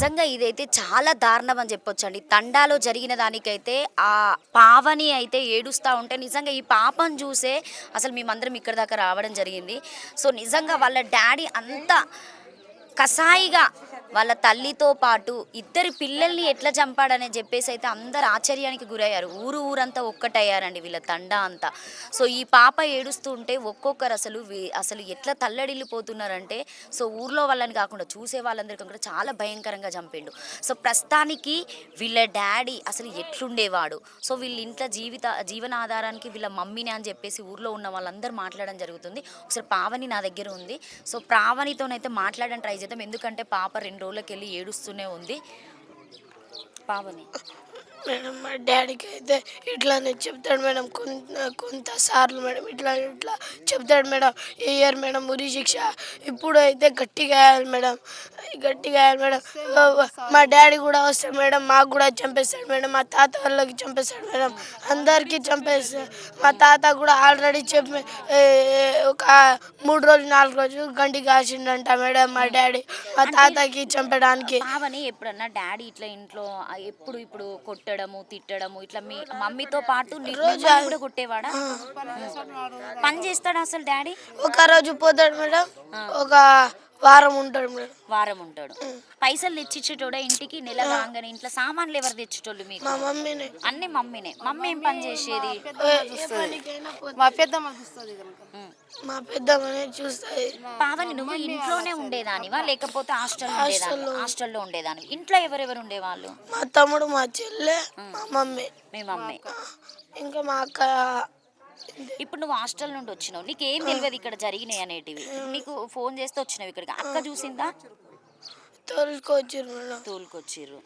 నిజంగా ఇదైతే చాలా దారుణం అని చెప్పొచ్చండి. తండాలో జరిగిన దానికైతే ఆ పావని అయితే ఏడుస్తా ఉంటే నిజంగా ఈ పాపను చూసే అసలు మేమందరం ఇక్కడి దాకా రావడం జరిగింది. సో, నిజంగా వాళ్ళ డ్యాడీ అంత కసాయిగా వాళ్ళ తల్లితో పాటు ఇద్దరి పిల్లల్ని ఎట్లా చంపాడని చెప్పేసి అయితే అందరు ఆశ్చర్యానికి గురయ్యారు. ఊరంతా ఒక్కటయ్యారండి వీళ్ళ తండా అంతా. సో, ఈ పాప ఏడుస్తూ ఉంటే ఒక్కొక్కరు అసలు ఎట్లా తల్లడిల్లిపోతున్నారంటే, సో, ఊర్లో వాళ్ళని కాకుండా చూసే వాళ్ళందరికీ కూడా చాలా భయంకరంగా చంపిండు. సో, ప్రస్తుతానికి వీళ్ళ డ్యాడీ అసలు ఎట్లుండేవాడు, సో, వీళ్ళ ఇంట్లో జీవనాధారానికి వీళ్ళ మమ్మీని అని చెప్పేసి ఊర్లో ఉన్న వాళ్ళందరూ మాట్లాడడం జరుగుతుంది. ఒకసారి పావని నా దగ్గర ఉంది. సో, పావనితోనైతే మాట్లాడడానికి ట్రై చేద్దాం. ఎందుకంటే పాప 2 రోజులకెళ్ళి ఏడుస్తూనే ఉంది. పావని. మేడం మా డాడీకి అయితే ఇట్లానే చెప్తాడు మేడం. కొంత సార్లు మేడం ఇట్లా ఇట్లా చెప్తాడు మేడం. వేయరు మేడం ఉరి శిక్ష. ఇప్పుడు అయితే గట్టిగా వేయాలి మేడం, గట్టిగా వేయాలి మేడం. మా డాడీ కూడా వస్తాడు మేడం, మాకు కూడా చంపేస్తాడు మేడం. మా తాత వాళ్ళకి చంపేస్తాడు మేడం, అందరికీ చంపేస్తాడు. మా తాత కూడా ఆల్రెడీ ఒక 3 రోజులు 4 రోజులు గంటి కాసిండంట మేడం మా డాడీ మా తాతకి చంపడానికి. పావని ఎప్పుడన్నా డాడీ ఇట్లా ఇంట్లో ఇప్పుడు కొట్టడము, తిట్టడము ఇట్లా మీ మమ్మీతో పాటు రోజు మిమ్మల్ని కూడా కొట్టేవాడా? పని చేస్తాడా అసలు డాడీ? ఒక రోజు పోతాడు మేడం, ఒక వారం ఉంటాడు మేడం. వారం ఉంటాడు. పైసలు తెచ్చిచ్చేటోడా ఇంటికి? నెల కాగానే ఇంట్లో సామాన్లు ఎవరు తెచ్చేటోళ్ళు మీకు? మా మమ్మీనే. అన్ని మమ్మీనే. మమ్మీ ఏం పని చేసేది? మా పెద్దమ్మనే చూస్తుంది. పావని నువ్వు ఇంట్లోనే ఉండేదానివా లేకపోతే హాస్టల్లో ఉండేదాని? ఇంట్లో ఎవరెవరు ఉండేవాళ్ళు? మా తమ్ముడు, మా చెల్లె, మా మమ్మీ. మీ మమ్మీ. ఇంకా మా అక్క. ఇప్పుడు నువ్వు హాస్టల్ నుండి వచ్చినావు, నీకేం తెలియదు ఇక్కడ జరిగినాయి అనేటివి. నీకు ఫోన్ చేస్తే వచ్చినావు ఇక్కడికి. అక్క చూసిందా? తోలుకొచ్చిర్రు మేడం. తోలుకొచ్చిర్రు.